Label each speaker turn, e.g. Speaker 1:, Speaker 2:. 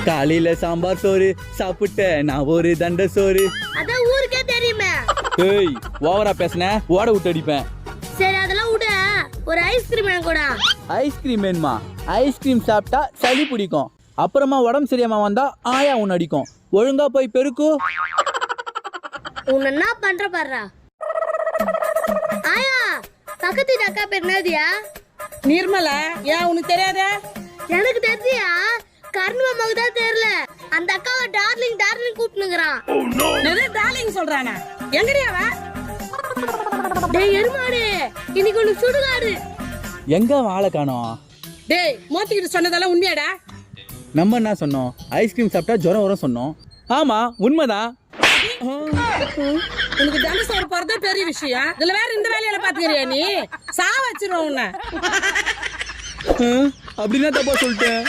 Speaker 1: காலையில சாம்பார் சோறு சாப்பிட்டேன் நான் ஒரு தண்ட சோறு.
Speaker 2: அதான் ஊருக்கே தெரியுமே.
Speaker 1: ஏய் ஓவரா பேசுன ஓட விட்டு அடிப்பேன்.
Speaker 2: சரி அதெல்லாம் விட ஒரு ஐஸ்கிரீம் எனக்கு கூட.
Speaker 1: ஐஸ்கிரீம் வேணுமா? ஐஸ்கிரீம் சாப்பிட்டா சளி பிடிக்கும், அப்புறமா உடம்பு சரியாம வந்தா ஆயா உன்னை அடிக்கும். ஒழுங்கா போய் பெருக்கு.
Speaker 2: உன்னை என்ன பண்ற பாருடா. ஆயா பக்கத்து அக்கா பேர் என்னதியா?
Speaker 3: நிர்மலா. ஏன் உனக்கு தெரியாதே?
Speaker 2: எனக்கு தெரிஞ்சியா, கர்ணு மாமாவுக்கு தான் தெரியல. அந்த அக்காவை டார்லிங் டார்லிங் கூப்பிட்டுங்கிறான்.
Speaker 3: நிறைய டார்லிங் சொல்றானே. எங்கடியா அவ?
Speaker 2: டேய் எருமாடு, இன்னைக்கு ஒண்ணு சுடுகாடு.
Speaker 1: எங்க வாழை காணோம்?
Speaker 3: டேய் மோத்திக்கிட்டு சொன்னதெல்லாம் உண்மையாடா?
Speaker 1: நம்ம என்ன சொன்னோம்? ஐஸ்கிரீம் சாப்பிட்டா ஜுரம் வரும் சொன்னோம். ஆமா உண்மைதான்.
Speaker 3: உனக்கு தனுசோறு போறதே பெரிய விஷயம், இதுல வேற இந்த வேலையில பாத்துக்கிறியா நீ? சா வச்சிருவோம் உன்னை.
Speaker 1: அப்படின்னா தப்பா சொல்லிட்டேன்.